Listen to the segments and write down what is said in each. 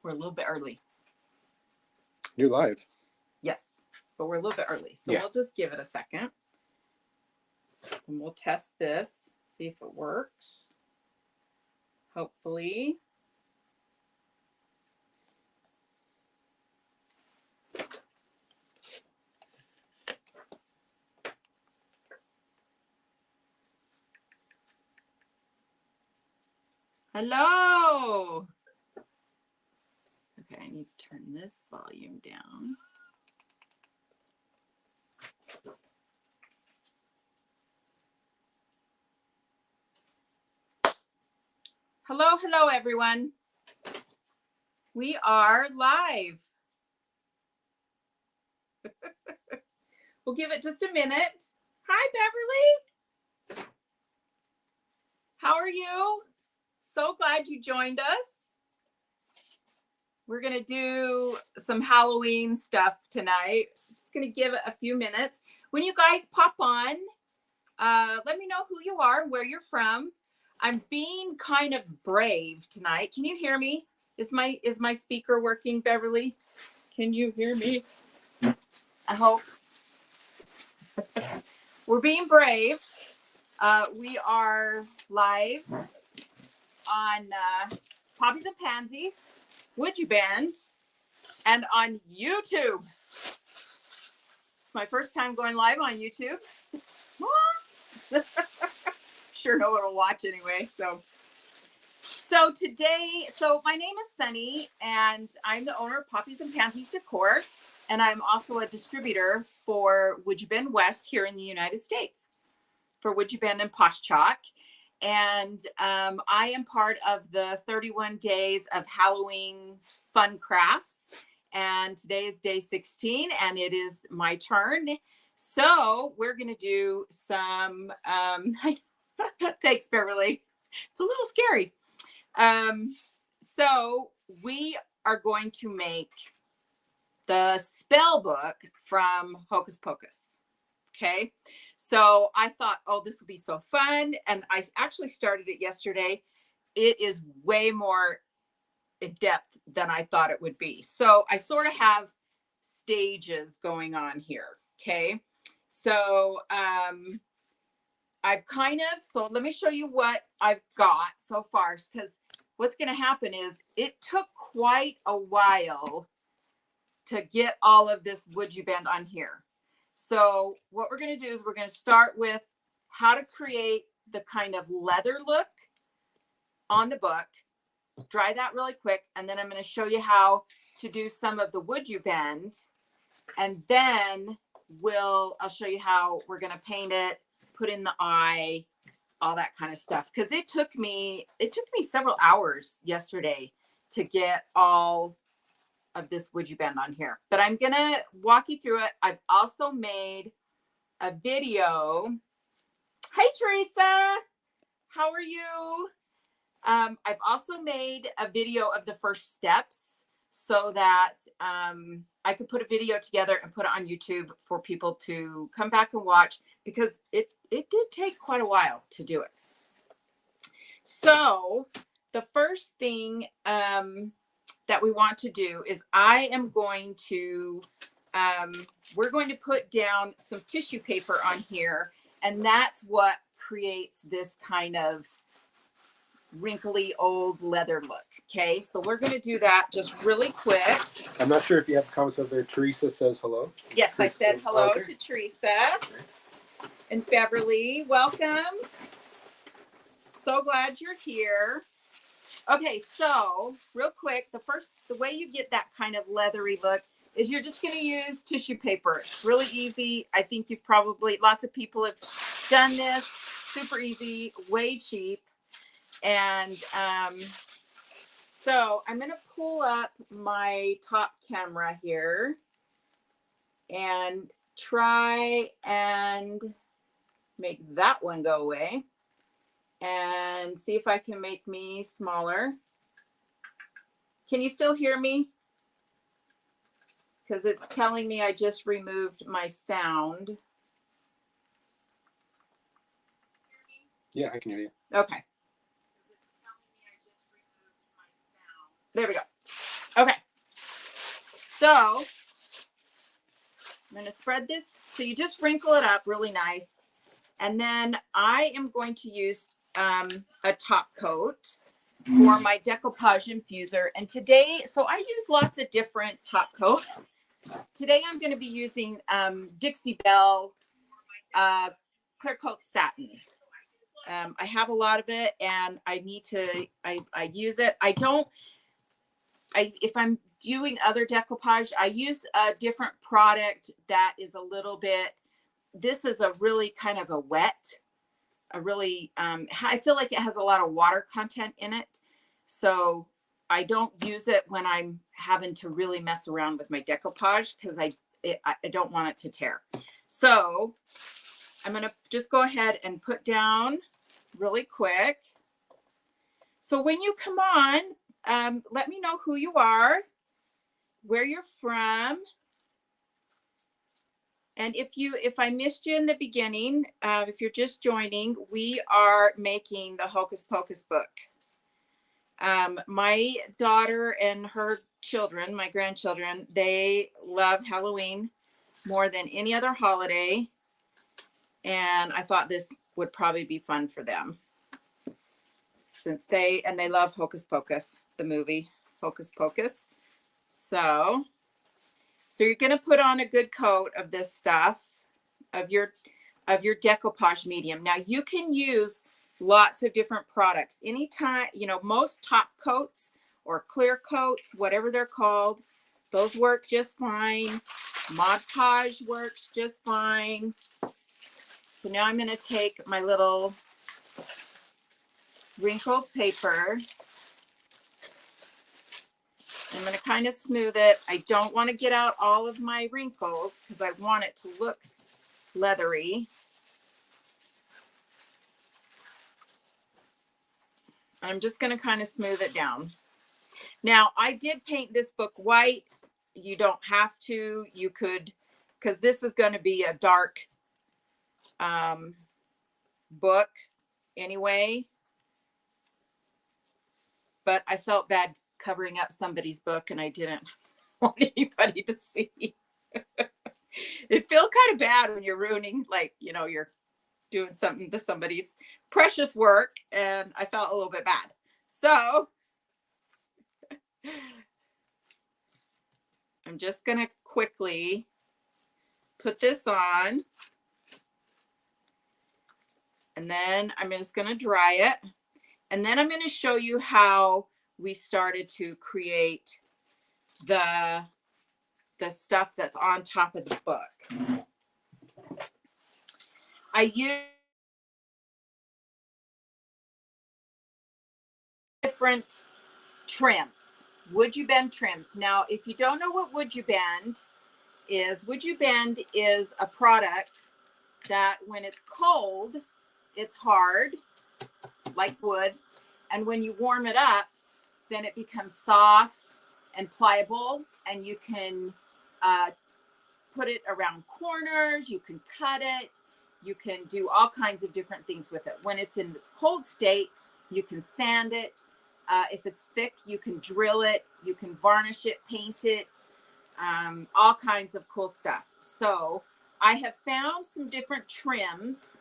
We're a little bit early. You're live. Yes, but we're a little bit early. So we'll just give it a second. And we'll test this, see if it works. Hopefully. Hello. Okay, I need to turn this volume down. Hello, everyone. We are live. We'll give it just a minute. Hi, Beverly. How are you? So glad you joined us. We're going to do some Halloween stuff tonight. Just going to give it a few minutes. When you guys pop on, let me know who you are and where you're from. I'm being kind of brave tonight. Can you hear me? Is my speaker working, Beverly? Can you hear me? I hope. We're being brave. We are live on Poppies and Pansies, Would You Band, and on YouTube. It's my first time going live on YouTube. Sure no one will watch anyway. So today, my name is Sunny, and I'm the owner of Poppies and Pansies Decor, and I'm also a distributor for Would You Bend West here in the United States, for Would You Bend and Posh Chalk. And I am part of the 31 days of Halloween fun crafts. And today is day 16, and it is my turn. So we're going to do some, thanks, Beverly. It's a little scary. So we are going to make the spell book from Hocus Pocus. Okay. So I thought, oh, this will be so fun. And I actually started it yesterday. It is way more in depth than I thought it would be. So I sort of have stages going on here. Okay. So, so let me show you what I've got so far, because what's going to happen is it took quite a while to get all of this Would You Bend on here. So what we're going to do is we're going to start with how to create the kind of leather look on the book, dry that really quick, and then I'm going to show you how to do some of the Would You Bend, and then I'll show you how we're going to paint it, put in the eye, all that kind of stuff. Because it took me several hours yesterday to get all of this Would You Bend on here. But I'm going to walk you through it. I've also made a video. Hi, Teresa. How are you? I've also made a video of the first steps so that I could put a video together and put it on YouTube for people to come back and watch, because it did take quite a while to do it. So the first thing that we want to do is we're going to put down some tissue paper on here, and that's what creates this kind of wrinkly old leather look. Okay, so we're going to do that just really quick. I'm not sure if you have comments over there. Teresa says hello. Yes, I said hello to Teresa. And Beverly, welcome. So glad you're here. Okay, so real quick, the way you get that kind of leathery look is you're just going to use tissue paper. It's really easy. I think lots of people have done this. Super easy, way cheap. And so I'm going to pull up my top camera here and try and make that one go away and see if I can make me smaller. Can you still hear me? Because it's telling me I just removed my sound. Yeah, I can hear you. Okay. There we go. So I'm going to spread this. So you just wrinkle it up really nice. And then I am going to use a top coat for my decoupage infuser. And today, so I use lots of different top coats. Today I'm going to be using Dixie Belle clear coat satin. I have a lot of it and I need to, I use it. If I'm doing other decoupage, I use a different product that is a little bit, this is a really kind of a wet, I feel like it has a lot of water content in it. So I don't use it when I'm having to really mess around with my decoupage because I don't want it to tear. So I'm going to just go ahead and put down really quick. So when you come on, let me know who you are, where you're from. And if I missed you in the beginning, if you're just joining, we are making the Hocus Pocus book. My daughter and her children, my grandchildren, they love Halloween more than any other holiday. And I thought this would probably be fun for them. Since they love Hocus Pocus, the movie Hocus Pocus. So you're going to put on a good coat of this stuff, of your decoupage medium. Now you can use lots of different products. Anytime, most top coats or clear coats, whatever they're called, those work just fine. Mod Podge works just fine. So now I'm going to take my little wrinkled paper. I'm going to kind of smooth it. I don't want to get out all of my wrinkles because I want it to look leathery. I'm just going to kind of smooth it down. Now, I did paint this book white. You don't have to. You could, because this is going to be a dark book anyway. But I felt bad covering up somebody's book and I didn't want anybody to see. It feels kind of bad when you're ruining, you're doing something to somebody's precious work, and I felt a little bit bad. So I'm just going to quickly put this on, and then I'm just going to dry it. And then I'm going to show you how we started to create the stuff that's on top of the book. I use different trims, Would You Bend trims. Now, if you don't know what Would You Bend is a product that when it's cold, it's hard, like wood. And when you warm it up, then it becomes soft and pliable, and you can put it around corners, you can cut it, you can do all kinds of different things with it. When it's in its cold state, you can sand it. If it's thick, you can drill it, you can varnish it, paint it, all kinds of cool stuff. So I have found some different trims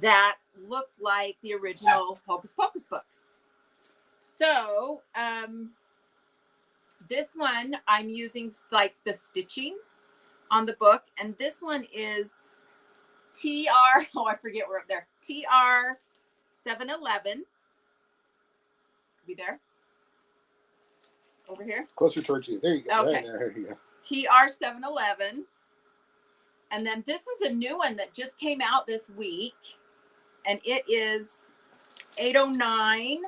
that look like the original Hocus Pocus book. So this one I'm using like the stitching on the book, and this one is I forget, we're up there, TR 711. Be there, over here, closer towards you. There you go. Okay. Right there you go. TR 711. And then this is a new one that just came out this week, and it is 809,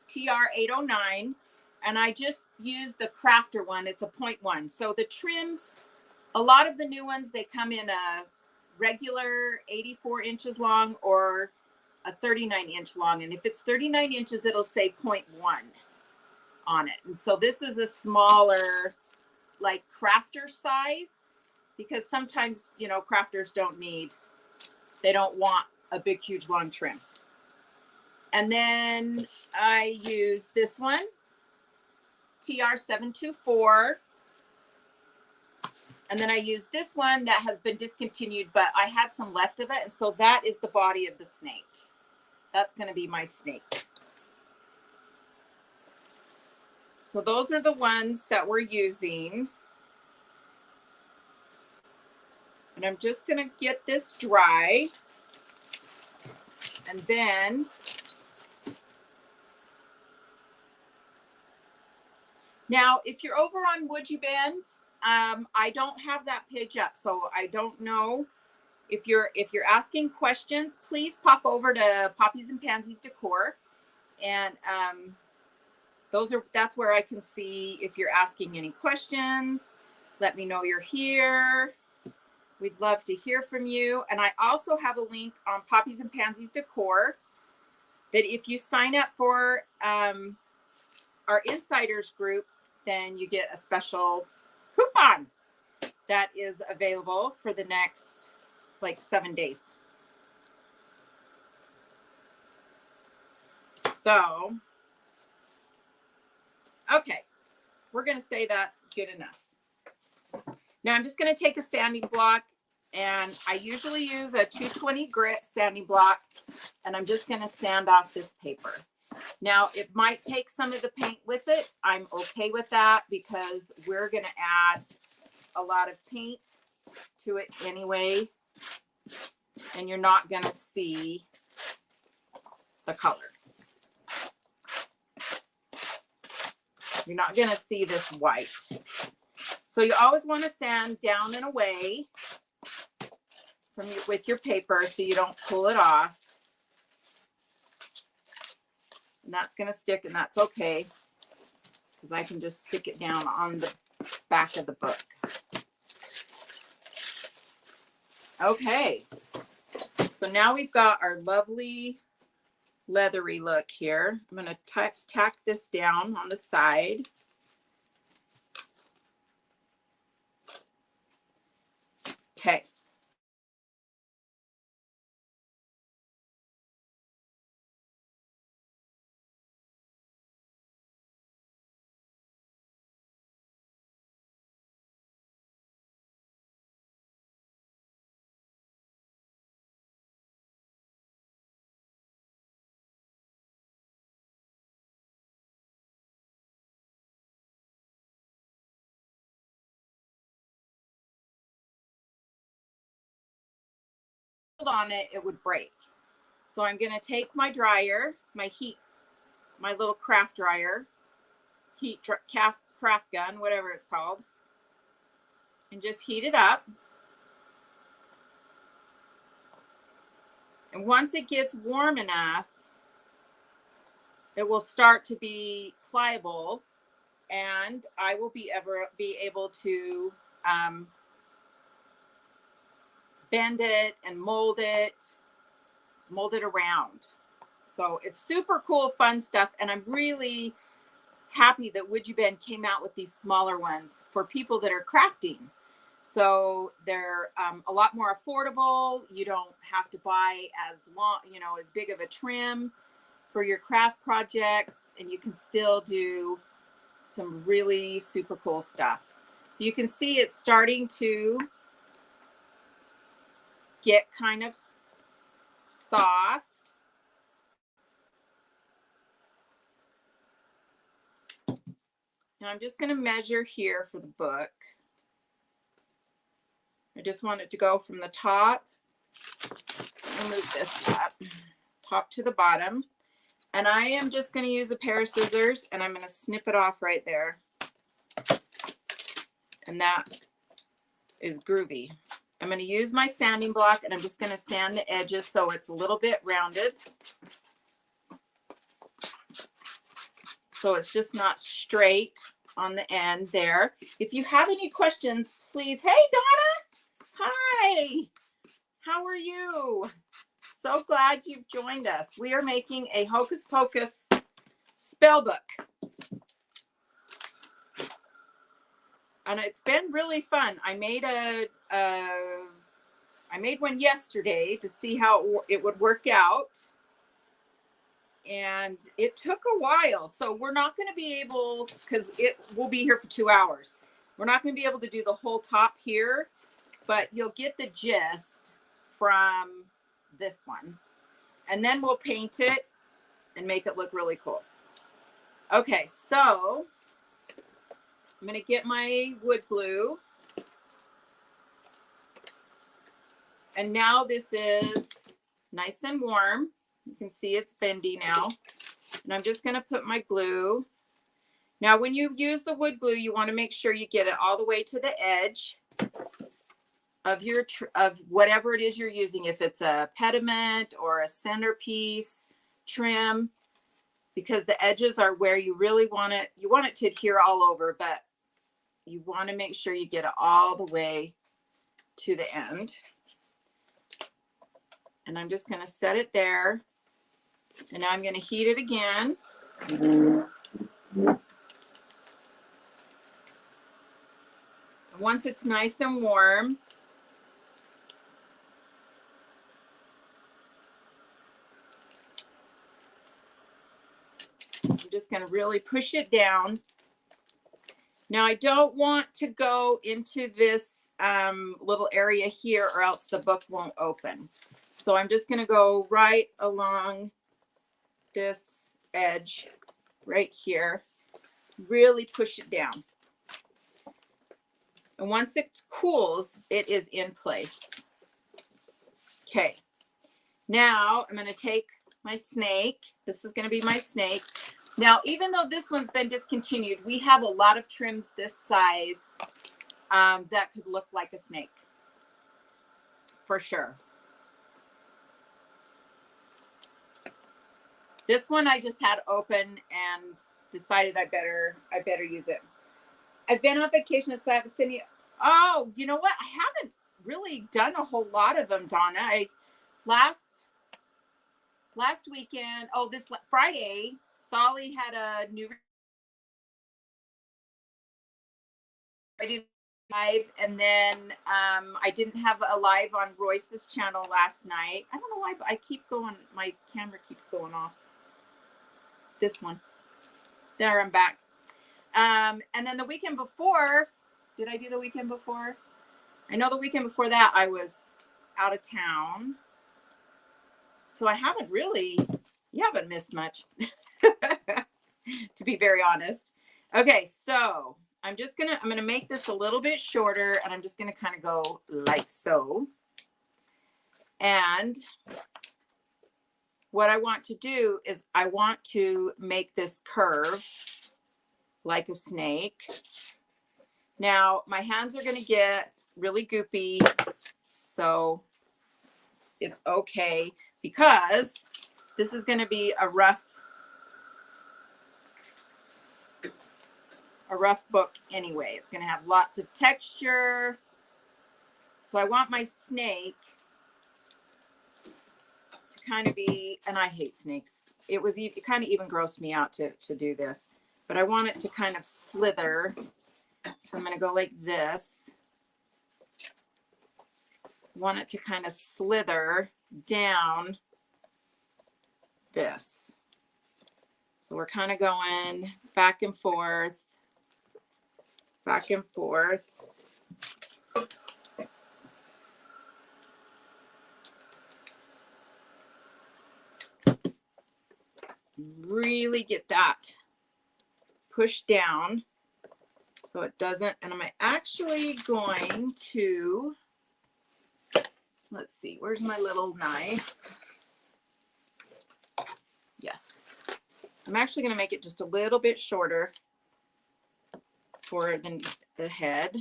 TR 809. And I just used the crafter one. It's a 0.1. So the trims, a lot of the new ones, they come in a regular 84 inches long or a 39 inch long. And if it's 39 inches, it'll say 0.1 on it. And so this is a smaller, like crafter size, because sometimes, crafters they don't want a big, huge, long trim. And then I use this one, TR 724. And then I used this one that has been discontinued, but I had some left of it. And so that is the body of the snake. That's going to be my snake. So those are the ones that we're using. And I'm just going to get this dry. And then now, if you're over on Would You Bend, I don't have that page up, so I don't know if you're asking questions. Please pop over to Poppies and Pansies Decor, and that's where I can see if you're asking any questions. Let me know you're here. We'd love to hear from you. And I also have a link on Poppies and Pansies Decor that if you sign up for our insiders group, then you get a special coupon that is available for the next like 7 days. So, okay, we're going to say that's good enough. Now I'm just going to take a sanding block, and I usually use a 220 grit sanding block, and I'm just going to sand off this paper. Now, it might take some of the paint with it. I'm okay with that because we're going to add a lot of paint to it anyway, and you're not going to see the color. You're not going to see this white. So you always want to sand down and away with your paper so you don't pull it off. And that's going to stick, and that's okay because I can just stick it down on the back of the book. Okay, so now we've got our lovely leathery look here. I'm going to tack this down on the side. Okay. On it, it would break. So I'm going to take my dryer, my little craft dryer, craft gun, whatever it's called, and just heat it up. And once it gets warm enough, it will start to be pliable, and I will be able to bend it and mold it around. So it's super cool, fun stuff. And I'm really happy that Would You Bend came out with these smaller ones for people that are crafting. So they're a lot more affordable. You don't have to buy as big of a trim for your craft projects, and you can still do some really super cool stuff. So you can see it's starting to get kind of soft. Now I'm just going to measure here for the book. I just want it to go from the top. I'll move this up, top to the bottom. And I am just going to use a pair of scissors, and I'm going to snip it off right there. And that is groovy. I'm going to use my sanding block, and I'm just going to sand the edges so it's a little bit rounded. So it's just not straight on the end there. If you have any questions, please. Hey, Donna. Hi. How are you? So glad you've joined us. We are making a Hocus Pocus spell book. And it's been really fun. I made one yesterday to see how it would work out. And it took a while. So we're not going to be able, because it will be here for 2 hours. We're not going to be able to do the whole top here, but you'll get the gist from this one. And then we'll paint it and make it look really cool. Okay, so I'm going to get my wood glue. And now this is nice and warm. You can see it's bendy now. And I'm just going to put my glue. Now, when you use the wood glue, you want to make sure you get it all the way to the edge of your of whatever it is you're using. If it's a pediment or a centerpiece trim, because the edges are where you really want it. You want it to adhere all over, but you want to make sure you get it all the way to the end. And I'm just going to set it there. And now I'm going to heat it again. And once it's nice and warm, I'm just going to really push it down. Now I don't want to go into this little area here or else the book won't open. So I'm just going to go right along this edge right here, really push it down. And once it cools, it is in place. Okay. Now I'm going to take my snake. This is going to be my snake. Now, even though this one's been discontinued, we have a lot of trims this size that could look like a snake for sure. This one I just had open and decided I better use it. I've been on vacation, so I haven't seen you. Oh, you know what? I haven't really done a whole lot of them, Donna. Last weekend, this Friday, Solly had a new live, and then I didn't have a live on Royce's channel last night. I don't know why, but I keep going. My camera keeps going off. This one. There, I'm back. And then the weekend before, did I do the weekend before? I know the weekend before that I was out of town. So I haven't really, you haven't missed much, to be very honest. Okay, so I'm going to make this a little bit shorter, and I'm just going to kind of go like so. And what I want to do is I want to make this curve like a snake. Now, my hands are going to get really goopy, so it's okay, because this is going to be a rough book anyway. It's going to have lots of texture. So I want my snake to kind of be, and I hate snakes. It kind of even grossed me out to do this, but I want it to kind of slither. So I'm going to go like this. I want it to kind of slither down this. So we're kind of going back and forth, back and forth. Really get that pushed down so it doesn't, and I'm actually going to, let's see, where's my little knife? Yes. I'm actually going to make it just a little bit shorter for the head.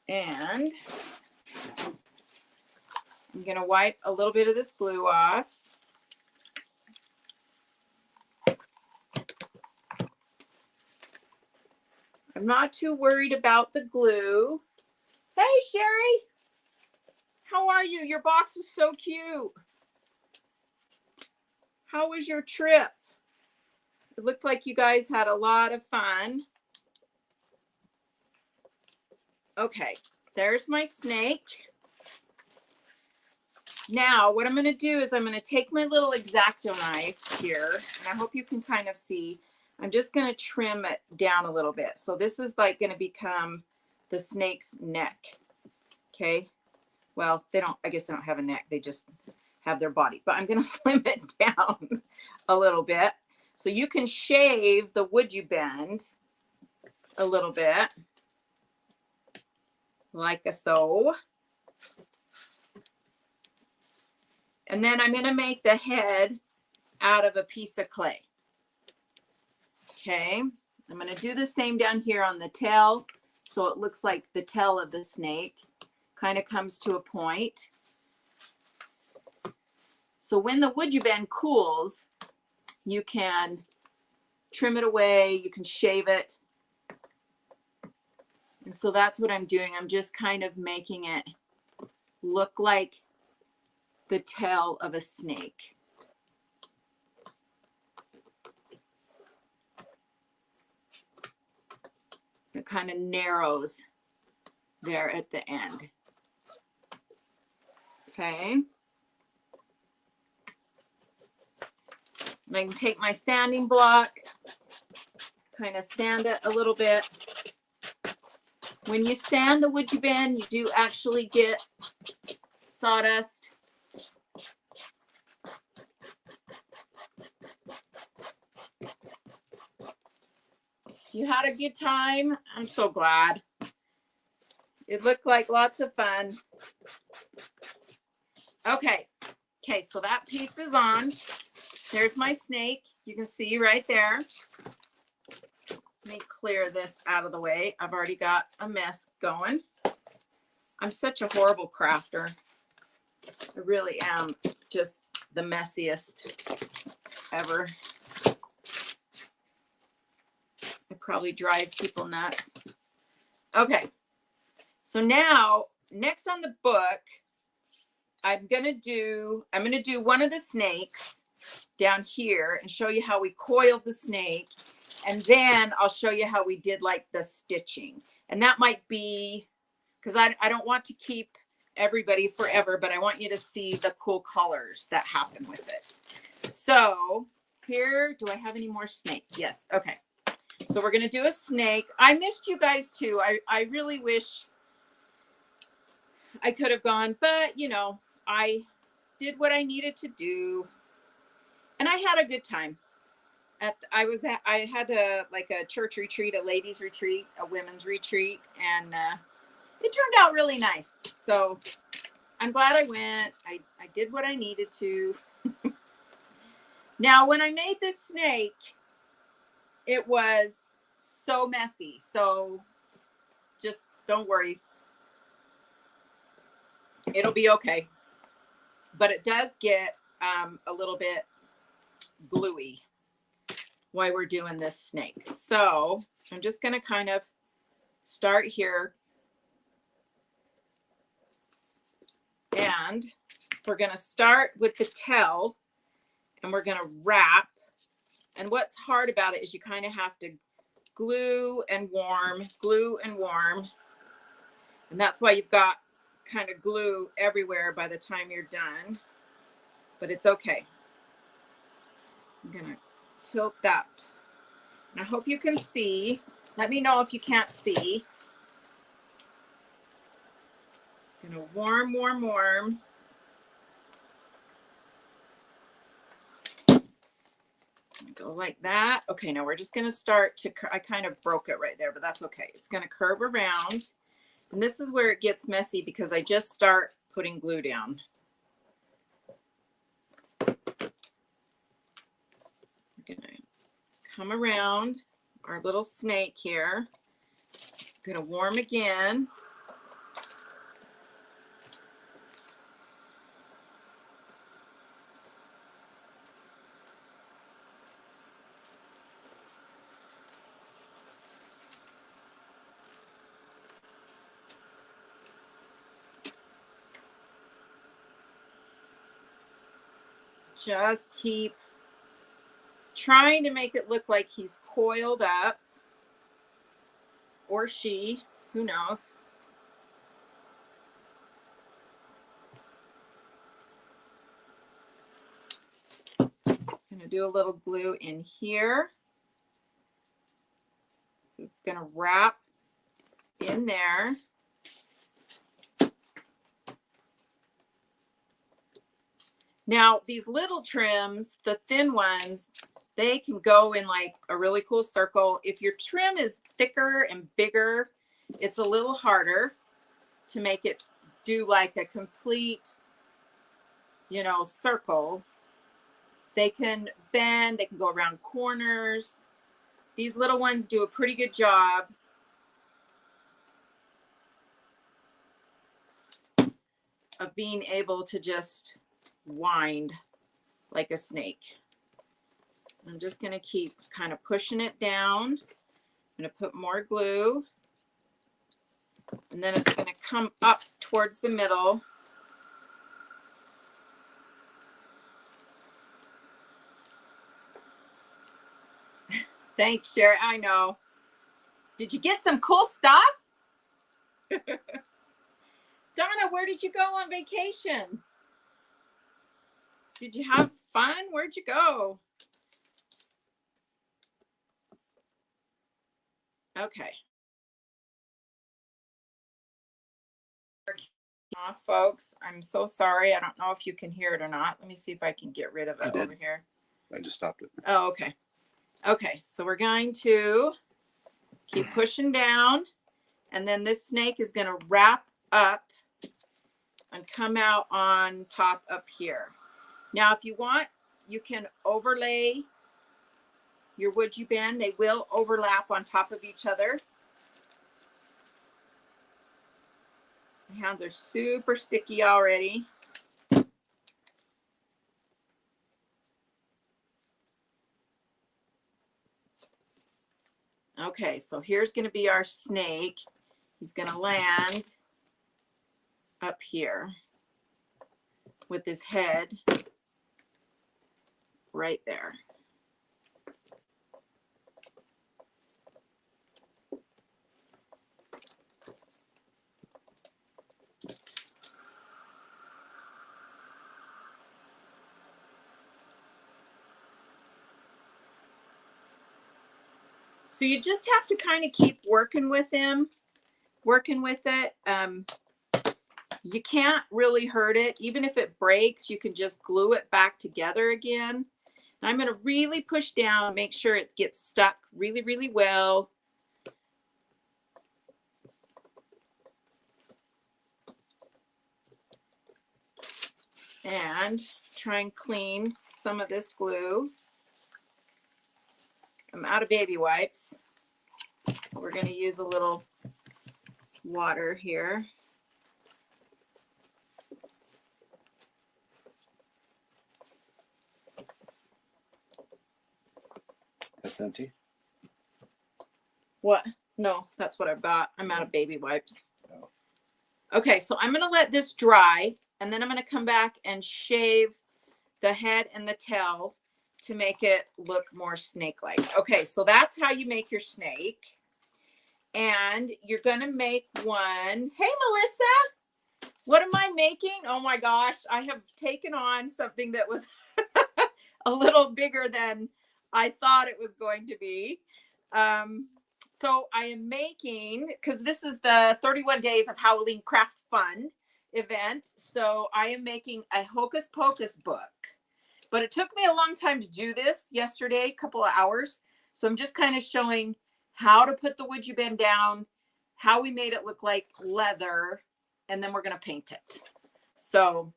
And I'm going to wipe a little bit of this glue off. I'm not too worried about the glue. Hey, Sherry. How are you? Your box was so cute. How was your trip? It looked like you guys had a lot of fun. Okay, there's my snake. Now, what I'm going to do is I'm going to take my little X-Acto knife here, and I hope you can kind of see. I'm just going to trim it down a little bit. So this is like going to become the snake's neck. Okay. Well, I guess they don't have a neck. They just have their body, but I'm going to slim it down a little bit. So you can shave the wood you bend a little bit like so. And then I'm going to make the head out of a piece of clay. Okay. I'm going to do the same down here on the tail. So it looks like the tail of the snake kind of comes to a point. So when the wood you bend cools, you can trim it away. You can shave it. And so that's what I'm doing. I'm just kind of making it look like the tail of a snake. It kind of narrows there at the end. Okay. I can take my sanding block, kind of sand it a little bit. When you sand the wood you bend, you do actually get sawdust. You had a good time. I'm so glad. It looked like lots of fun. Okay. Okay, so that piece is on. There's my snake. You can see right there. Let me clear this out of the way. I've already got a mess going. I'm such a horrible crafter. I really am just the messiest ever. I probably drive people nuts. Okay. So now, next on the book, I'm gonna do one of the snakes down here and show you how we coiled the snake. And then I'll show you how we did like the stitching. And that might be, because I don't want to keep everybody forever, but I want you to see the cool colors that happen with it. So here, do I have any more snake? Yes. Okay. So we're going to do a snake. I missed you guys too. I really wish I could have gone, but you know, I did what I needed to do and I had a good time. I had a church retreat, a ladies retreat, a women's retreat, and it turned out really nice. So I'm glad I went. I did what I needed to. Now, when I made this snake, it was so messy. So just don't worry. It'll be okay. But it does get a little bit gluey while we're doing this snake. So I'm just going to kind of start here. And we're going to start with the tail and we're going to wrap. And what's hard about it is you kind of have to glue and warm. And that's why you've got kind of glue everywhere by the time you're done. But it's okay. I'm going to tilt that. And I hope you can see. Let me know if you can't see. I'm going to warm. Go like that. Okay, now we're just going to start to, I kind of broke it right there, but that's okay. It's going to curve around. And this is where it gets messy because I just start putting glue down. We're going to come around our little snake here. I'm going to warm again. Just keep trying to make it look like he's coiled up, or she, who knows. I'm going to do a little glue in here. It's going to wrap in there. Now, these little trims, the thin ones, they can go in like a really cool circle. If your trim is thicker and bigger, it's a little harder to make it do like a complete, circle. They can bend, they can go around corners. These little ones do a pretty good job of being able to just wind like a snake. I'm just going to keep kind of pushing it down. I'm going to put more glue. And then it's going to come up towards the middle. Thanks, Sherry. I know. Did you get some cool stuff? Donna, where did you go on vacation? Did you have fun? Where'd you go? Okay. Folks, I'm so sorry. I don't know if you can hear it or not. Let me see if I can get rid of it over here. I just stopped it. Oh, okay. Okay, so we're going to keep pushing down, and then this snake is going to wrap up and come out on top up here. Now, if you want, you can overlay your wood you bend. They will overlap on top of each other. My hands are super sticky already. Okay, so here's going to be our snake. He's going to land up here with his head right there. So you just have to kind of keep working with him, working with it. You can't really hurt it. Even if it breaks, you can just glue it back together again. And I'm going to really push down, make sure it gets stuck really, really well. And try and clean some of this glue. I'm out of baby wipes, so we're going to use a little water here. That's empty? What? No, that's what I've got. I'm out of baby wipes. Okay, so I'm going to let this dry, and then I'm going to come back and shave the head and the tail to make it look more snake-like. Okay, so that's how you make your snake. And you're going to make one. Hey, Melissa, what am I making? Oh my gosh, I have taken on something that was a little bigger than I thought it was going to be. So I am making, because this is the 31 Days of Halloween Craft Fun event. So I am making a Hocus Pocus book. But it took me a long time to do this yesterday, a couple of hours. So I'm just kind of showing how to put the wood you bend down, how we made it look like leather, and then we're going to paint it. So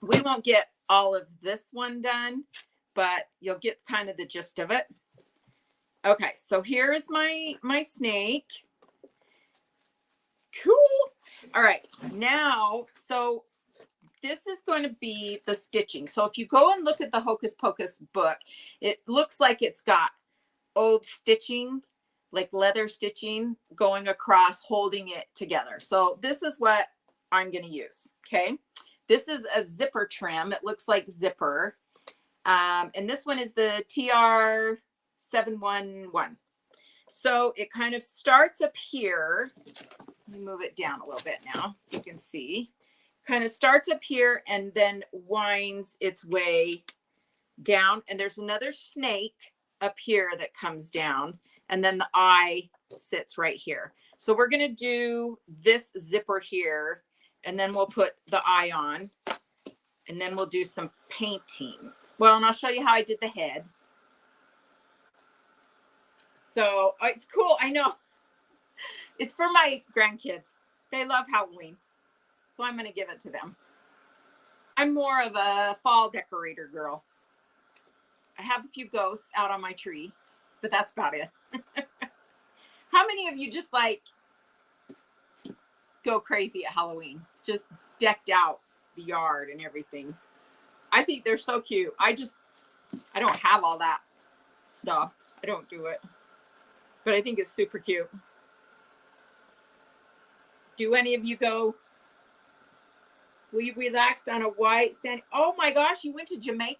we won't get all of this one done, but you'll get kind of the gist of it. Okay, so here is my snake. Cool. All right, now, so this is going to be the stitching. So if you go and look at the Hocus Pocus book, it looks like it's got old stitching, like leather stitching going across, holding it together. So this is what I'm going to use. Okay. This is a zipper trim. It looks like zipper. And this one is the TR711. So it kind of starts up here. Let me move it down a little bit now so you can see. Kind of starts up here and then winds its way down. And there's another snake up here that comes down. And then the eye sits right here. So we're going to do this zipper here, and then we'll put the eye on, and then we'll do some painting. Well, and I'll show you how I did the head. So it's cool. I know. It's for my grandkids. They love Halloween. So I'm going to give it to them. I'm more of a fall decorator girl. I have a few ghosts out on my tree, but that's about it. How many of you just like go crazy at Halloween? Just decked out the yard and everything. I think they're so cute. I don't have all that stuff. I don't do it. But I think it's super cute. Do any of you go? We relaxed on a white sand. Oh my gosh, you went to Jamaica?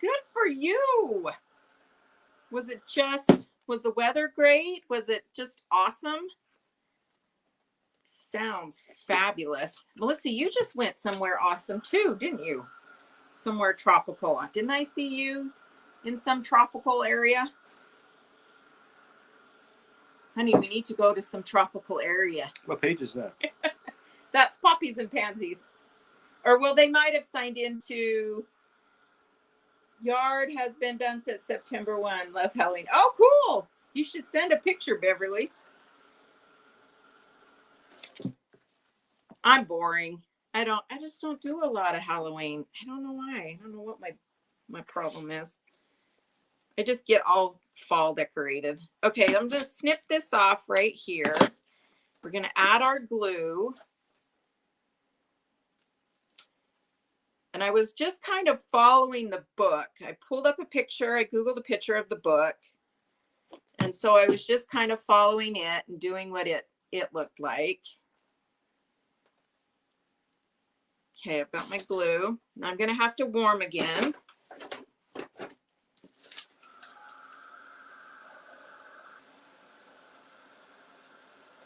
Good for you. Was the weather great? Was it just awesome? Sounds fabulous. Melissa, you just went somewhere awesome too, didn't you? Somewhere tropical. Didn't I see you in some tropical area? Honey, we need to go to some tropical area. What page is that? That's Poppies and Pansies. Or well, they might have signed into Yard has been done since September 1. Love Halloween. Oh, cool. You should send a picture, Beverly. I'm boring. I just don't do a lot of Halloween. I don't know why. I don't know what my problem is. I just get all fall decorated. Okay, I'm going to snip this off right here. We're going to add our glue. And I was just kind of following the book. I pulled up a picture. I Googled a picture of the book. And so I was just kind of following it and doing what it looked like. Okay, I've got my glue. Now I'm going to have to warm again.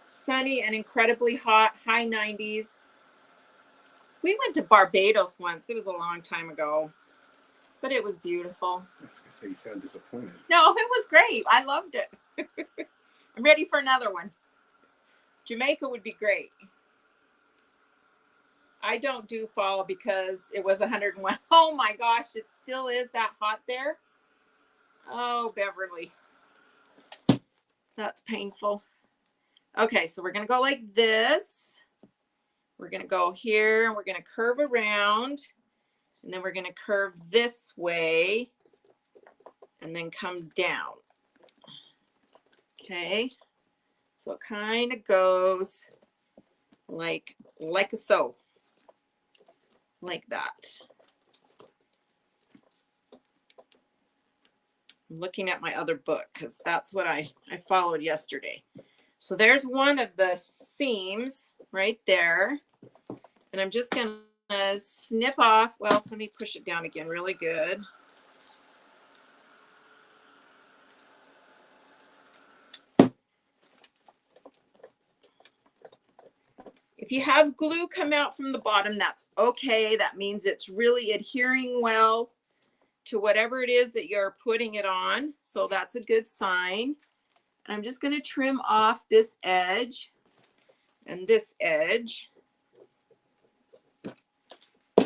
Sunny and incredibly hot, high 90s. We went to Barbados once. It was a long time ago, but it was beautiful. I was going to say, you sound disappointed. No, it was great. I loved it. I'm ready for another one. Jamaica would be great. I don't do fall because it was 101. Oh my gosh, it still is that hot there. Oh, Beverly. That's painful. Okay, so we're going to go like this. We're going to go here and we're going to curve around. And then we're going to curve this way and then come down. Okay. So it kind of goes like so. Like that. I'm looking at my other book because that's what I followed yesterday. So there's one of the seams right there. And I'm just going to snip off. Well, let me push it down again really good. If you have glue come out from the bottom, that's okay. That means it's really adhering well to whatever it is that you're putting it on. So that's a good sign. And I'm just going to trim off this edge and this edge.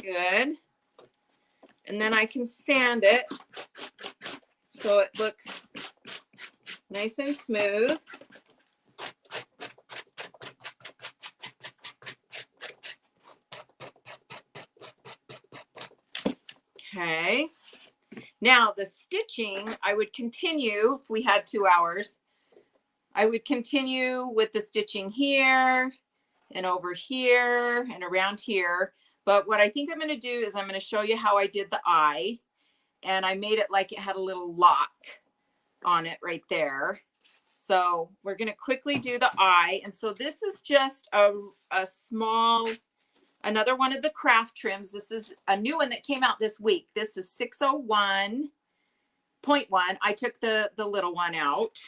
Good. And then I can sand it so it looks nice and smooth. Okay. Now the stitching, I would continue if we had 2 hours. I would continue with the stitching here and over here and around here. But what I think I'm going to do is I'm going to show you how I did the eye. And I made it like it had a little lock on it right there. So we're going to quickly do the eye. And so this is just a small, another one of the craft trims. This is a new one that came out this week. This is 601.1. I took the little one out,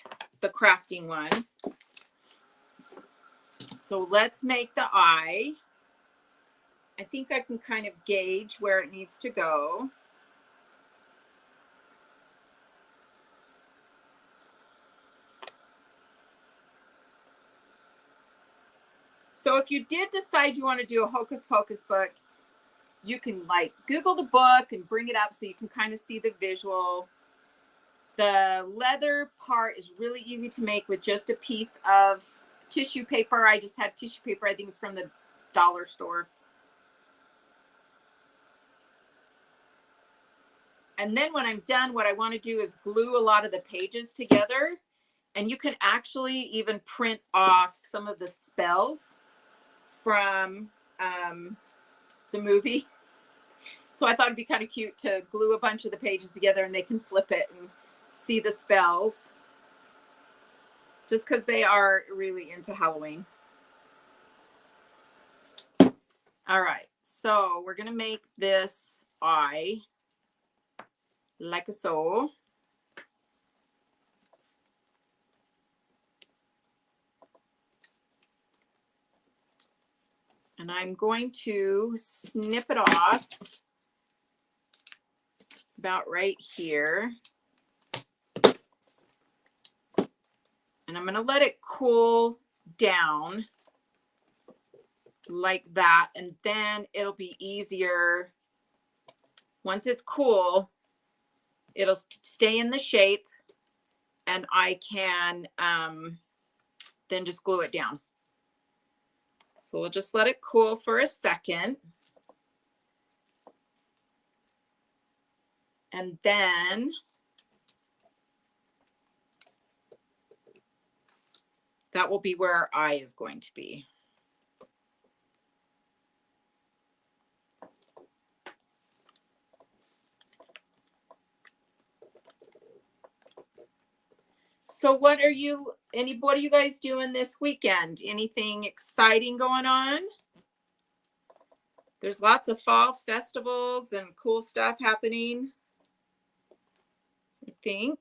the crafting one. So let's make the eye. I think I can kind of gauge where it needs to go. So if you did decide you want to do a Hocus Pocus book, you can like Google the book and bring it up so you can kind of see the visual. The leather part is really easy to make with just a piece of tissue paper. I just had tissue paper. I think it was from the dollar store. And then when I'm done, what I want to do is glue a lot of the pages together. And you can actually even print off some of the spells from the movie. So I thought it'd be kind of cute to glue a bunch of the pages together and they can flip it and see the spells. Just because they are really into Halloween. All right, so we're going to make this eye like so. And I'm going to snip it off about right here. And I'm going to let it cool down like that. And then it'll be easier. Once it's cool, it'll stay in the shape and I can then just glue it down. So we'll just let it cool for a second. And then that will be where our eye is going to be. So what are you guys doing this weekend? Anything exciting going on? There's lots of fall festivals and cool stuff happening, I think.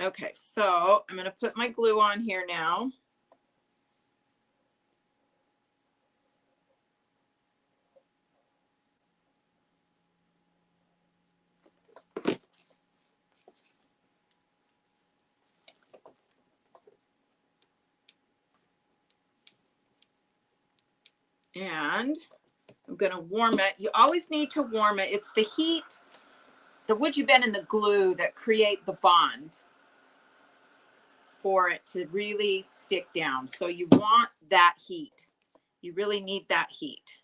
Okay, so I'm going to put my glue on here now. And I'm going to warm it. You always need to warm it. It's the heat, the wood you've been in the glue that create the bond for it to really stick down. So you want that heat. You really need that heat.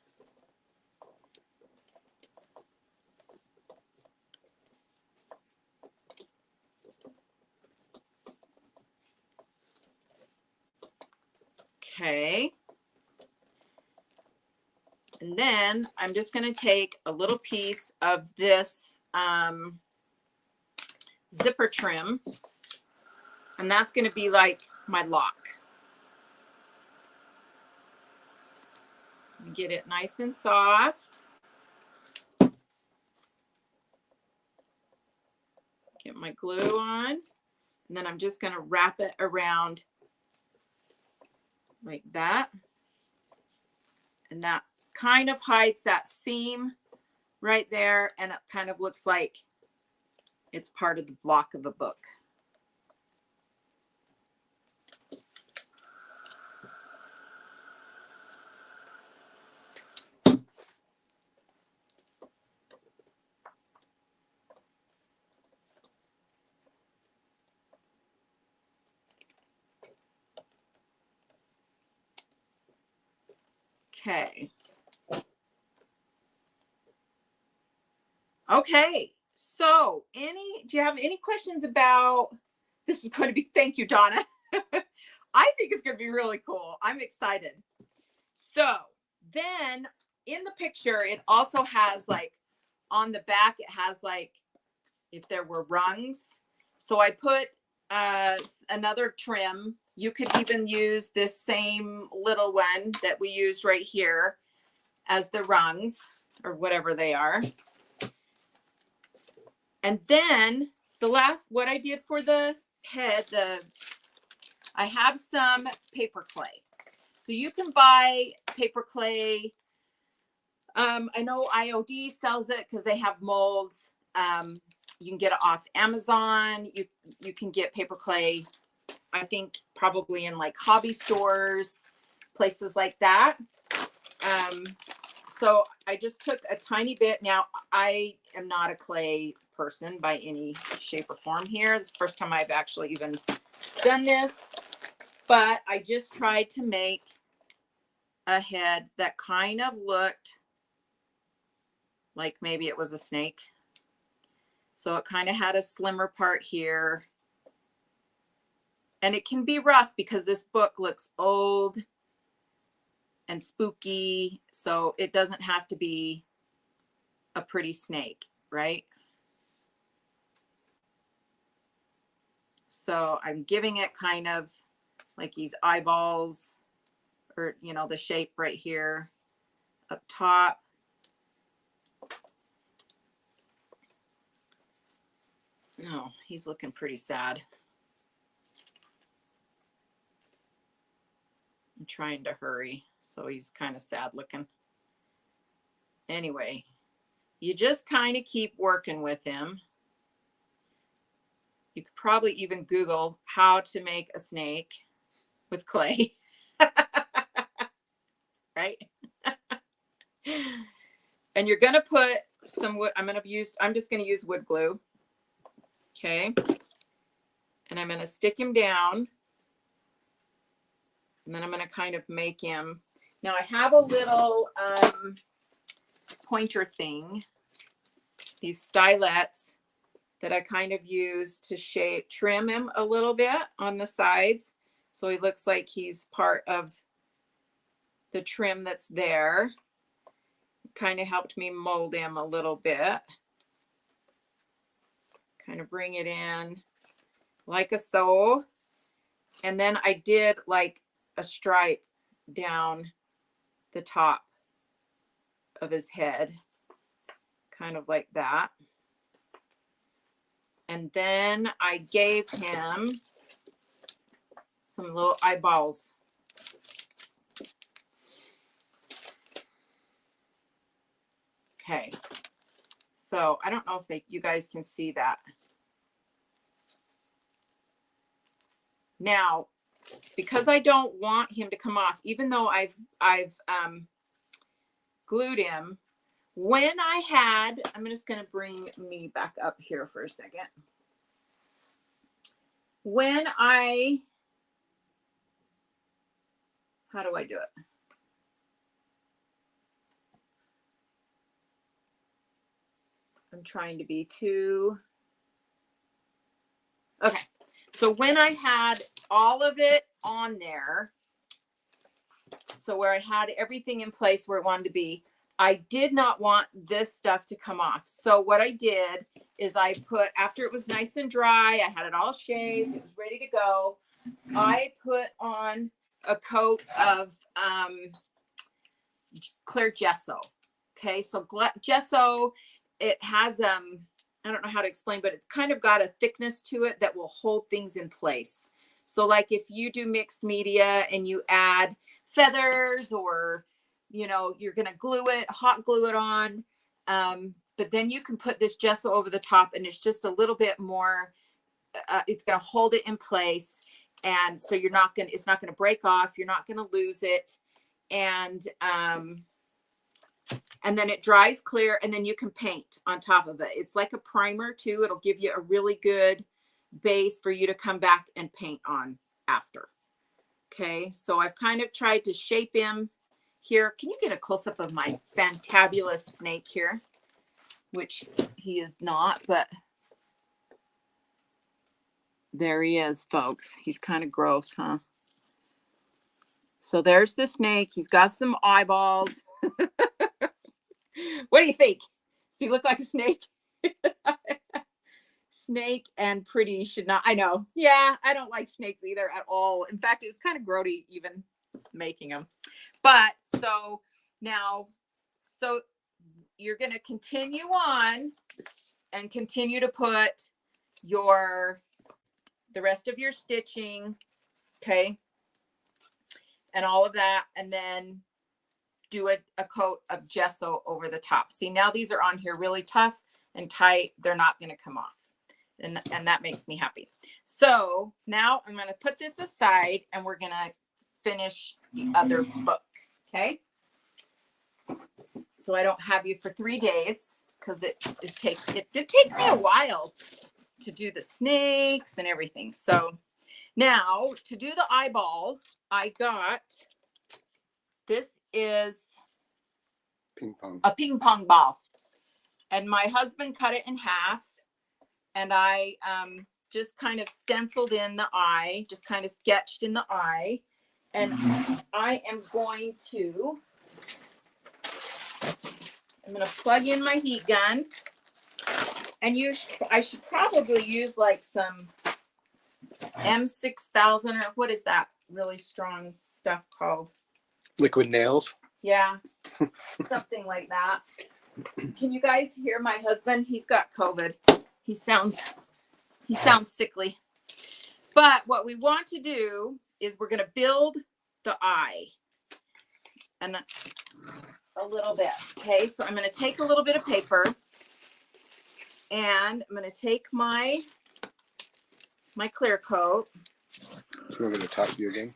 Okay. And then I'm just going to take a little piece of this zipper trim, and that's going to be like my lock. Get it nice and soft. Get my glue on, and then I'm just going to wrap it around like that. And that kind of hides that seam right there, and it kind of looks like it's part of the block of a book. Okay. Okay. So do you have any questions about, this is going to be, thank you, Donna. I think it's going to be really cool. I'm excited. So then in the picture, it also has like on the back, it has like, if there were rungs. So I put another trim. You could even use this same little one that we used right here as the rungs or whatever they are. And then what I did for the head, I have some paper clay. So you can buy paper clay. I know IOD sells it because they have molds. You can get it off Amazon. You can get paper clay, I think probably in like hobby stores, places like that. So I just took a tiny bit. Now, I am not a clay person by any shape or form here. This is the first time I've actually even done this, but I just tried to make a head that kind of looked like maybe it was a snake. So it kind of had a slimmer part here. And it can be rough because this book looks old and spooky. So it doesn't have to be a pretty snake, right? So I'm giving it kind of like these eyeballs, or, you know, the shape right here up top. No, he's looking pretty sad. I'm trying to hurry, so he's kind of sad looking. Anyway, you just kind of keep working with him. You could probably even Google how to make a snake with clay. Right? And you're going to put some wood. I'm just going to use wood glue. Okay. And I'm going to stick him down. And then I'm going to kind of make him. Now I have a little pointer thing, these stylets that I kind of use to trim him a little bit on the sides. So he looks like he's part of the trim that's there. Kind of helped me mold him a little bit. Kind of bring it in like so. And then I did like a stripe down the top of his head, kind of like that. And then I gave him some little eyeballs. Okay. So I don't know if you guys can see that. Now, because I don't want him to come off, even though I've glued him, I'm just going to bring me back up here for a second. How do I do it? I'm trying to be too. Okay. So when I had all of it on there, so where I had everything in place where it wanted to be, I did not want this stuff to come off. So what I did is I put, after it was nice and dry, I had it all shaved, it was ready to go, I put on a coat of clear gesso. Okay, so gesso, it has I don't know how to explain, but it's kind of got a thickness to it that will hold things in place. So like if you do mixed media and you add feathers, or, you know, you're going to hot glue it on. But then you can put this gesso over the top and it's just a little bit more, it's going to hold it in place. And so it's not going to break off. You're not going to lose it. And then it dries clear, and then you can paint on top of it. It's like a primer too. It'll give you a really good base for you to come back and paint on after. Okay, so I've kind of tried to shape him here. Can you get a close-up of my fantabulous snake here? Which he is not, but there he is, folks. He's kind of gross, huh? So there's the snake. He's got some eyeballs. What do you think? Does he look like a snake? Snake and pretty should not. I know. Yeah, I don't like snakes either at all. In fact, it's kind of grody even making them. But so now, so you're going to continue on and continue to put the rest of your stitching, okay, and all of that, and then do a coat of gesso over the top. See, now these are on here really tough, and tight, they're not going to come off. And that makes me happy. So now I'm going to put this aside and we're going to finish the other book. Okay. So I don't have you for 3 days because it did take me a while to do the snakes and everything. So now to do the eyeball, I got, this is Ping pong. a ping pong ball. And my husband cut it in half. And I just kind of stenciled in the eye, just kind of sketched in the eye. And I am going to plug in my heat gun. And I should probably use like some M6000 or what is that really strong stuff called? Liquid nails. Yeah, something like that. Can you guys hear my husband? He's got COVID. He sounds sickly. But what we want to do is we're going to build the eye and a little bit. Okay, so I'm going to take a little bit of paper and I'm going to take my clear coat. So we're going to talk to you again.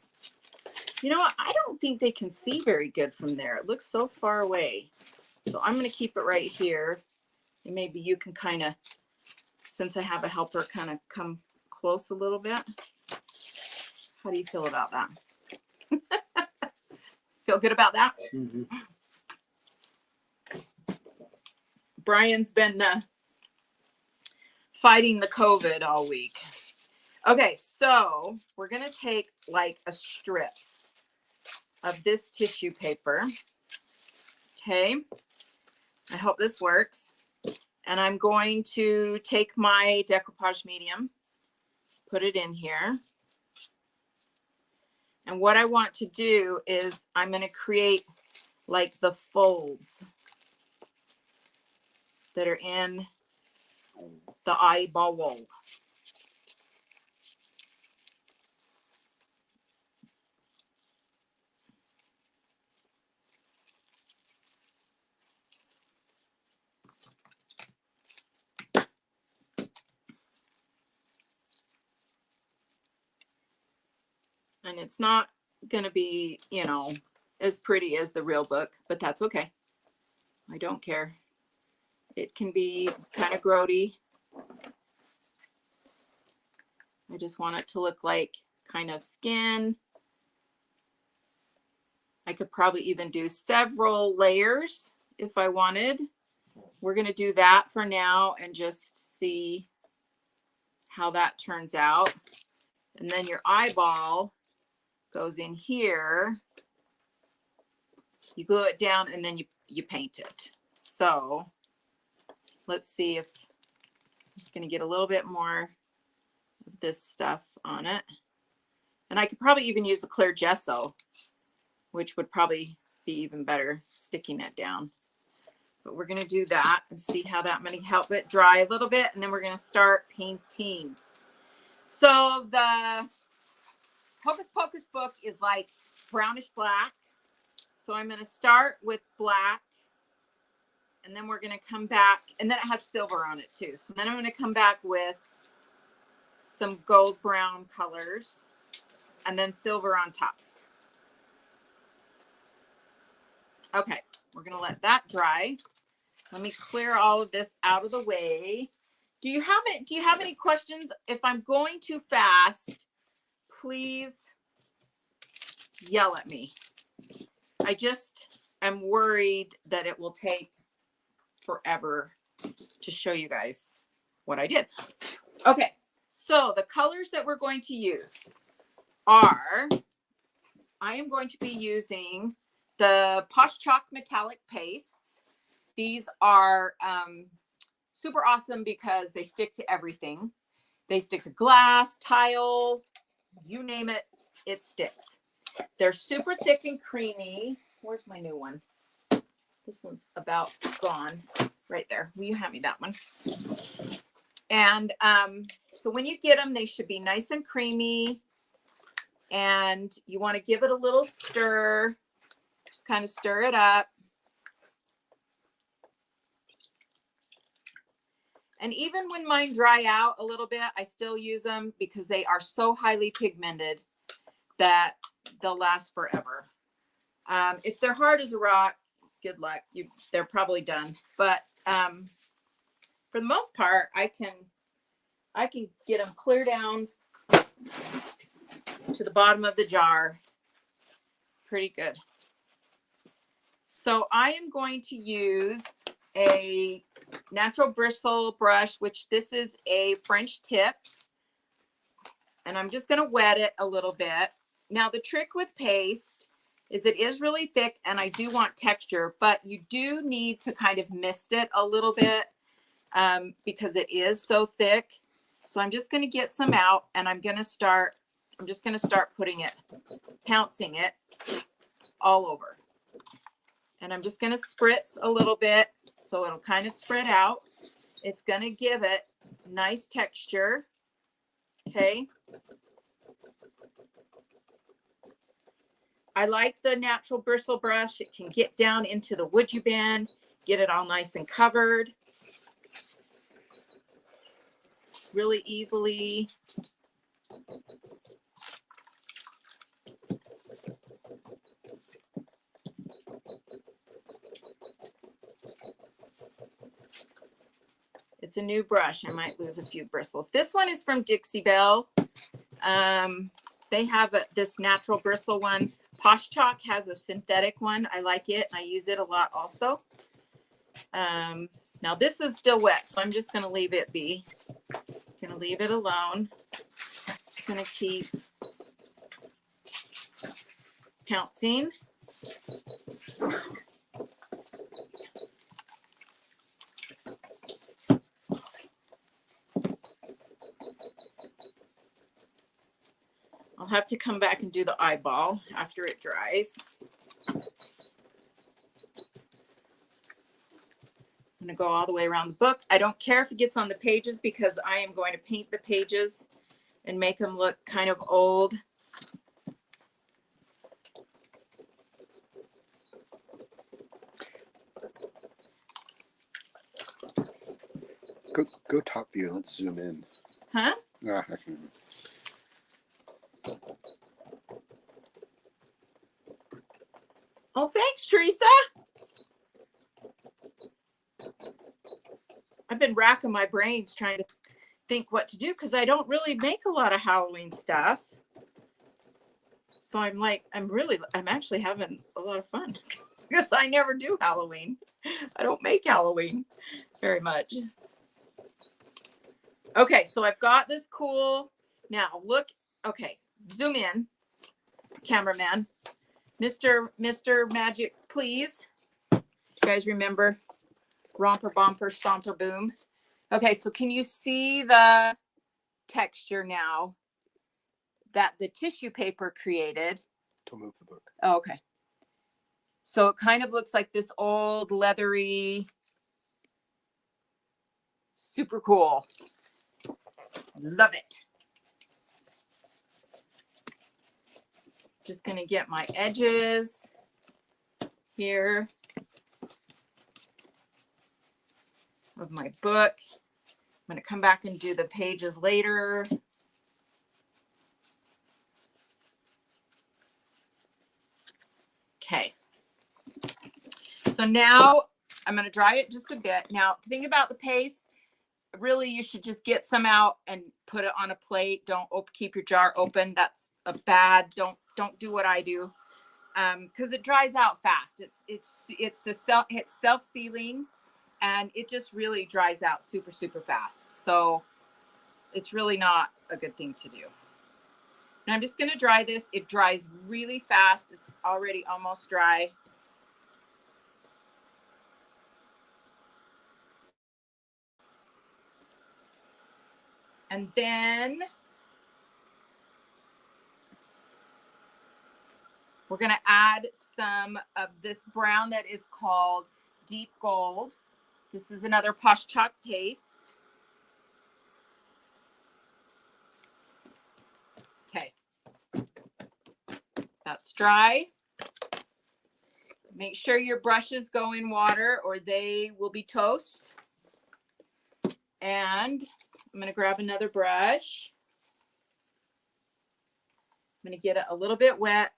You know what? I don't think they can see very good from there. It looks so far away. So I'm going to keep it right here. And maybe you can kind of, since I have a helper, kind of come close a little bit. How do you feel about that? Feel good about that? Mm-hmm. Brian's been fighting the COVID all week. Okay, so we're going to take like a strip of this tissue paper. Okay, I hope this works. And I'm going to take my decoupage medium, put it in here. And what I want to do is I'm going to create like the folds that are in the eyeball. And it's not going to be, you know, as pretty as the real book, but that's okay. I don't care. It can be kind of grody. I just want it to look like kind of skin. I could probably even do several layers if I wanted. We're going to do that for now and just see how that turns out. And then your eyeball goes in here. You glue it down and then you paint it. So let's see if I'm just going to get a little bit more of this stuff on it. And I could probably even use the clear gesso, which would probably be even better sticking it down. But we're going to do that and see how that might help it dry a little bit. And then we're going to start painting. So the Hocus Pocus book is like brownish black. So I'm going to start with black. And then we're going to come back. And then it has silver on it too. So then I'm going to come back with some gold brown colors. And then silver on top. Okay, we're going to let that dry. Let me clear all of this out of the way. Do you have any questions? If I'm going too fast, please yell at me. I just am worried that it will take forever to show you guys what I did. Okay, so the colors that we're going to use are, I am going to be using the Posh Chalk Metallic Pastes. These are super awesome because they stick to everything. They stick to glass, tile, you name it, it sticks. They're super thick and creamy. Where's my new one? This one's about gone. Right there. Will you hand me that one? And so when you get them, they should be nice and creamy. And you want to give it a little stir. Just kind of stir it up. And even when mine dry out a little bit, I still use them because they are so highly pigmented that they'll last forever. If they're hard as a rock, good luck. They're probably done. But for the most part, I can get them clear down to the bottom of the jar. Pretty good. So I am going to use a natural bristle brush, which this is a French tip. And I'm just going to wet it a little bit. Now the trick with paste is it is really thick and I do want texture, but you do need to kind of mist it a little bit because it is so thick. So I'm just going to get some out and I'm just going to start putting it, pouncing it all over. And I'm just going to spritz a little bit so it'll kind of spread out. It's going to give it nice texture. Okay. I like the natural bristle brush. It can get down into the wood you bend, get it all nice and covered really easily. It's a new brush. I might lose a few bristles. This one is from Dixie Belle. They have this natural bristle one. Posh Chalk has a synthetic one. I like it. I use it a lot also. Now this is still wet, so I'm just going to leave it be. Going to leave it alone. Just going to keep pouncing. I'll have to come back and do the eyeball after it dries. I'm going to go all the way around the book. I don't care if it gets on the pages because I am going to paint the pages and make them look kind of old. Go top view. Let's zoom in. Huh? Ah, I can. Oh, thanks, Teresa. I've been racking my brains trying to think what to do because I don't really make a lot of Halloween stuff. So I'm actually having a lot of fun because I never do Halloween. I don't make Halloween very much. Okay, so I've got this cool. Now look, okay, zoom in, cameraman. Mr. Magic, please. You guys remember Romper Bomper Stomper Boom? Okay, so can you see the texture now that the tissue paper created? Don't move the book. Oh, okay. So it kind of looks like this old leathery, super cool. Love it. Just going to get my edges here of my book. I'm going to come back and do the pages later. Okay. So now I'm going to dry it just a bit. Now, the thing about the paste, really you should just get some out and put it on a plate. Don't keep your jar open. That's a bad, don't do what I do. Because it dries out fast. It's self-sealing and it just really dries out super, super fast. So it's really not a good thing to do. And I'm just going to dry this. It dries really fast. It's already almost dry. And then we're going to add some of this brown that is called Deep Gold. This is another Posh Chalk paste. Okay. That's dry. Make sure your brushes go in water or they will be toast. And I'm going to grab another brush. I'm going to get it a little bit wet.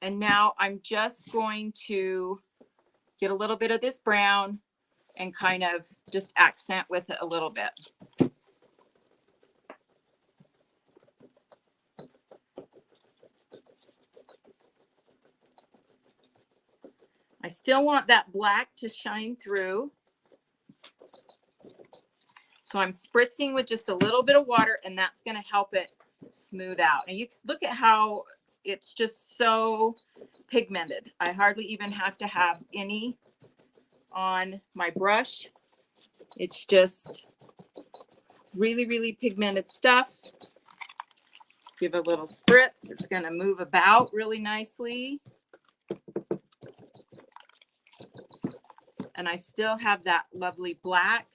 And now I'm just going to get a little bit of this brown and kind of just accent with it a little bit. I still want that black to shine through. So I'm spritzing with just a little bit of water, and that's going to help it smooth out. And you look at how it's just so pigmented. I hardly even have to have any on my brush. It's just really, really pigmented stuff. Give it a little spritz. It's going to move about really nicely. And I still have that lovely black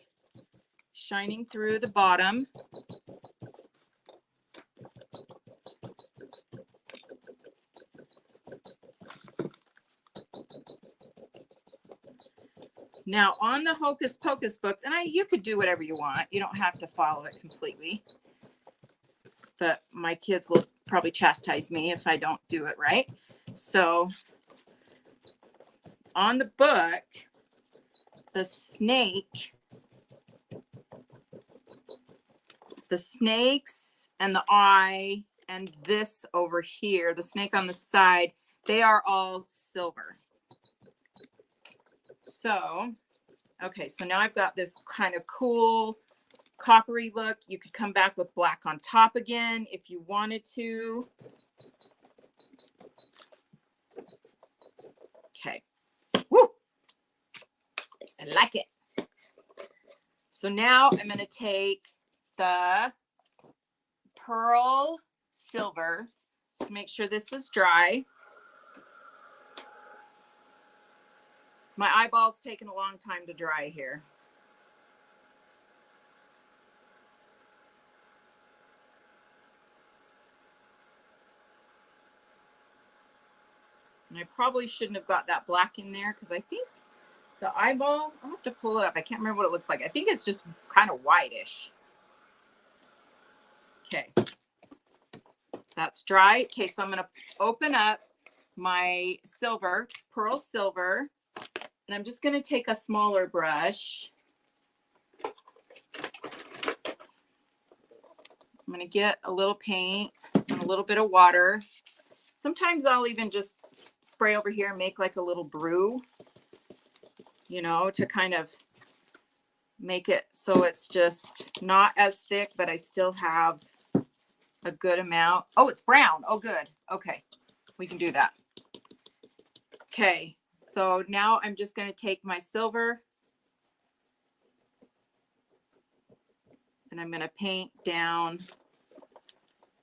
shining through the bottom. Now on the Hocus Pocus books, and you could do whatever you want. You don't have to follow it completely. But my kids will probably chastise me if I don't do it right. So on the book, the snakes and the eye and this over here, the snake on the side, they are all silver. So, okay, so now I've got this kind of cool coppery look. You could come back with black on top again if you wanted to. Okay. Woo! I like it. So now I'm going to take the pearl silver. Just make sure this is dry. My eyeball's taking a long time to dry here. And I probably shouldn't have got that black in there because I think the eyeball, I'll have to pull it up. I can't remember what it looks like. I think it's just kind of whitish. Okay. That's dry. Okay, so I'm going to open up my silver, pearl silver, and I'm just going to take a smaller brush. I'm going to get a little paint and a little bit of water. Sometimes I'll even just spray over here and make like a little brew, you know, to kind of make it so it's just not as thick, but I still have a good amount. Oh, it's brown. Oh, good. Okay. We can do that. Okay. So now I'm just going to take my silver and I'm going to paint down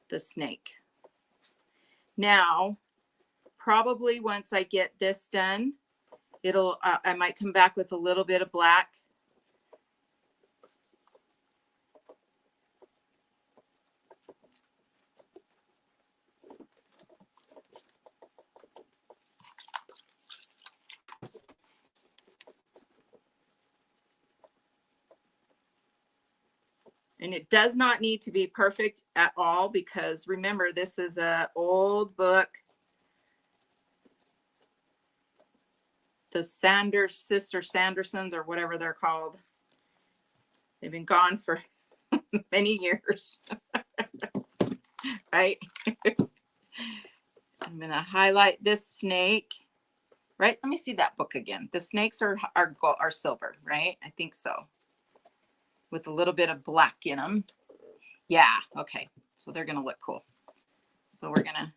the snake. Now, probably once I get this done, I might come back with a little bit of black. And it does not need to be perfect at all because remember, this is an old book. The Sister Sandersons or whatever they're called. They've been gone for many years. Right? I'm going to highlight this snake. Right? Let me see that book again. The snakes are silver, right? I think so. With a little bit of black in them. Yeah, okay. So they're going to look cool. So we're going to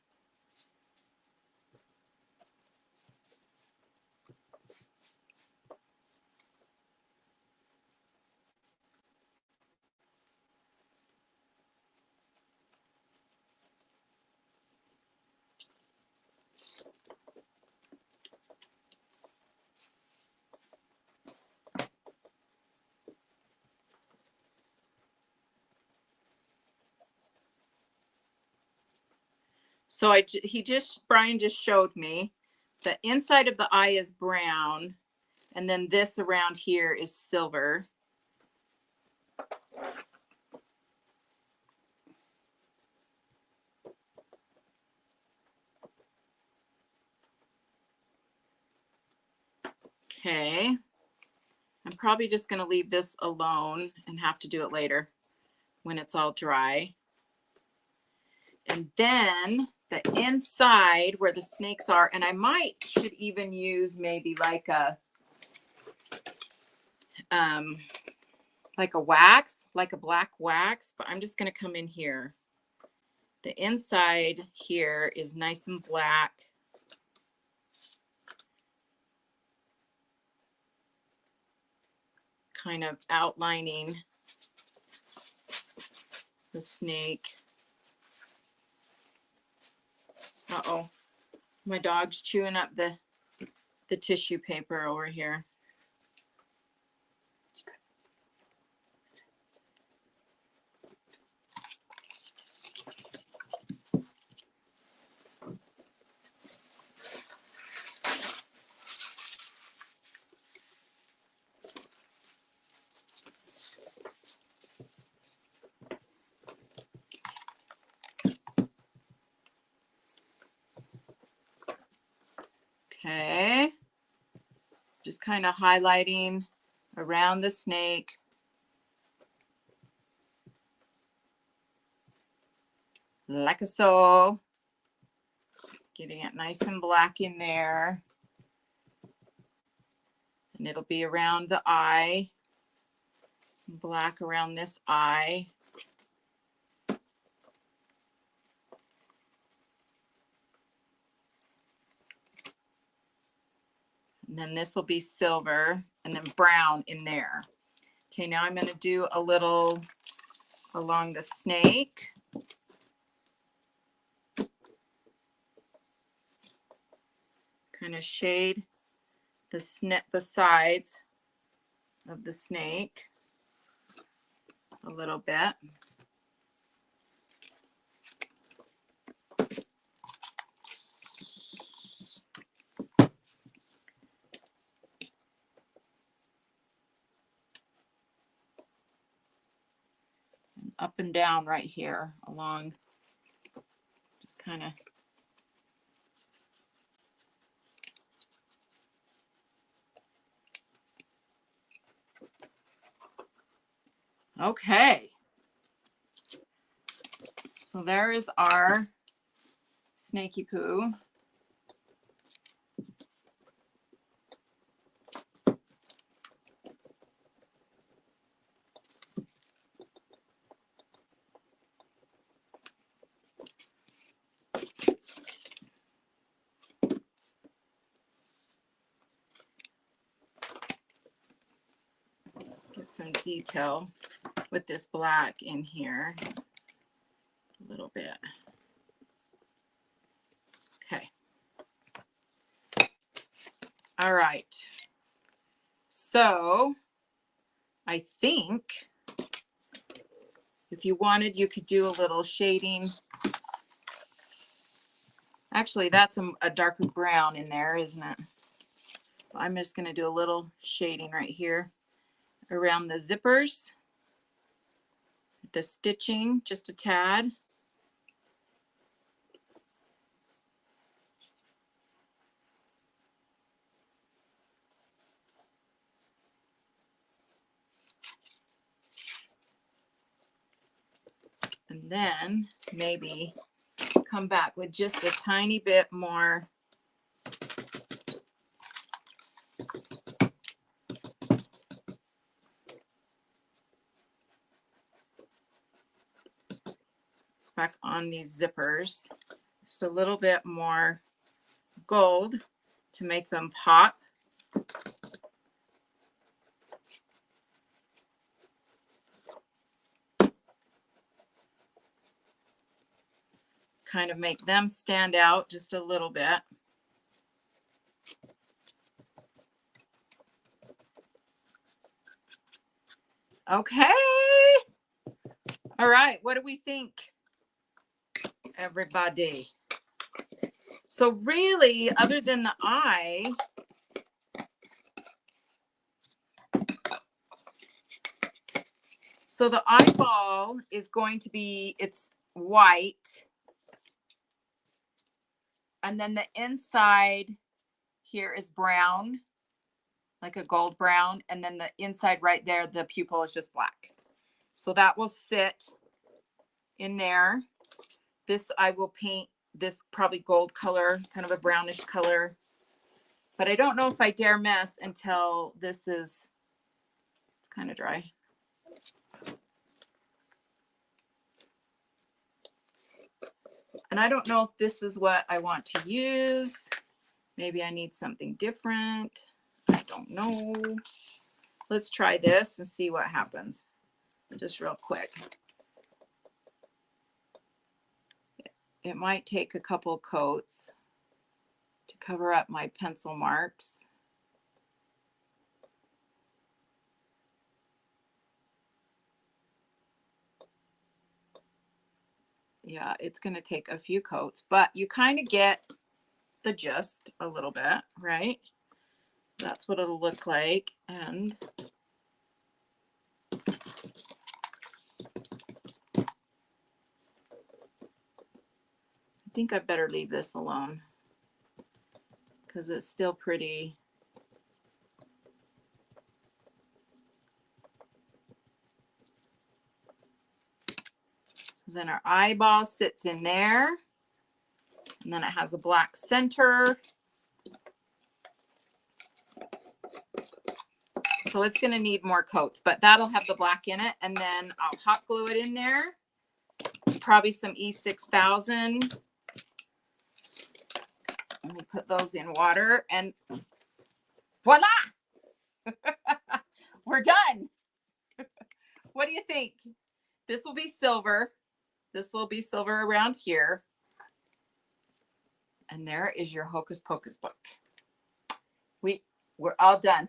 So Brian just showed me the inside of the eye is brown. And then this around here is silver. Okay. I'm probably just going to leave this alone and have to do it later when it's all dry. And then the inside where the snakes are, and I should even use maybe like a wax, like a black wax, but I'm just going to come in here. The inside here is nice and black. Kind of outlining the snake. Uh-oh, my dog's chewing up the tissue paper over here. Okay, just kind of highlighting around the snake. Like so. Getting it nice and black in there. And it'll be around the eye. Some black around this eye. And then this will be silver and then brown in there. Okay, now I'm going to do a little along the snake. Kind of shade the sides of the snake a little bit. Up and down right here along, just kind of. Okay. So there is our snaky poo. Get some detail with this black in here a little bit. Okay. All right. So I think if you wanted, you could do a little shading. Actually, that's a darker brown in there, isn't it? I'm just going to do a little shading right here around the zippers, the stitching, just a tad. And then maybe come back with just a tiny bit more back on these zippers, just a little bit more gold to make them pop. Kind of make them stand out just a little bit. Okay. All right. What do we think, everybody? So really, other than the eye, So the eyeball is going to be, it's white. And then the inside here is brown, like a gold brown. And then the inside right there, the pupil is just black. So that will sit in there. This I will paint this probably gold color, kind of a brownish color. But I don't know if I dare mess until this is, it's kind of dry. And I don't know if this is what I want to use. Maybe I need something different. I don't know. Let's try this and see what happens. Just real quick. It might take a couple coats to cover up my pencil marks. Yeah, it's going to take a few coats, but you kind of get the gist a little bit, right? That's what it'll look like. And I think I better leave this alone because it's still pretty. So then our eyeball sits in there, and then it has a black center. So it's going to need more coats, but that'll have the black in it. And then I'll hot glue it in there. Probably some E6000. Let me put those in water and voila! We're done. What do you think? This will be silver. This will be silver around here. And there is your Hocus Pocus book. We're all done.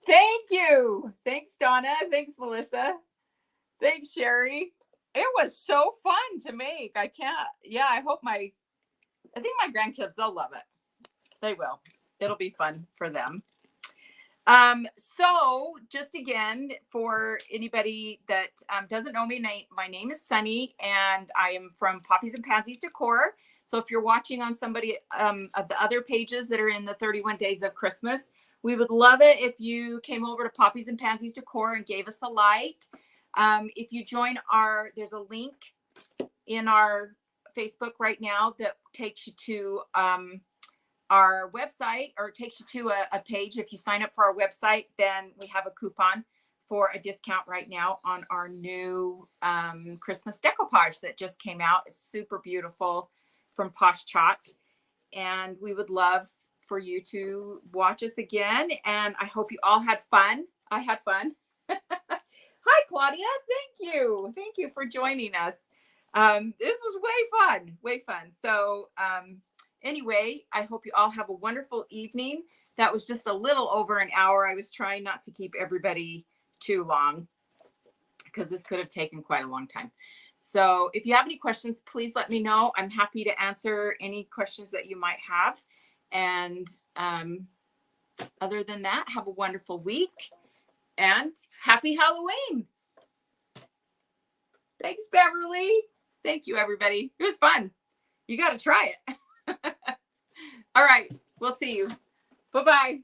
Thank you. Thanks, Donna. Thanks, Melissa. Thanks, Sherry. It was so fun to make. I think my grandkids, they'll love it. They will. It'll be fun for them. So just again, for anybody that doesn't know me, my name is Sunny, and I am from Poppies and Pansies Decor. So if you're watching on somebody of the other pages that are in the 31 Days of Christmas, we would love it if you came over to Poppies and Pansies Decor and gave us a like. If you join there's a link in our Facebook right now that takes you to our website, or takes you to a page. If you sign up for our website, then we have a coupon for a discount right now on our new Christmas decoupage that just came out. It's super beautiful from Posh Chalk. And we would love for you to watch us again. And I hope you all had fun. I had fun. Hi, Claudia. Thank you. Thank you for joining us. This was way fun. So anyway, I hope you all have a wonderful evening. That was just a little over an hour. I was trying not to keep everybody too long because this could have taken quite a long time. So if you have any questions, please let me know. I'm happy to answer any questions that you might have. And other than that, have a wonderful week and happy Halloween. Thanks, Beverly. Thank you, everybody. It was fun. You got to try it. All right. We'll see you. Bye-bye.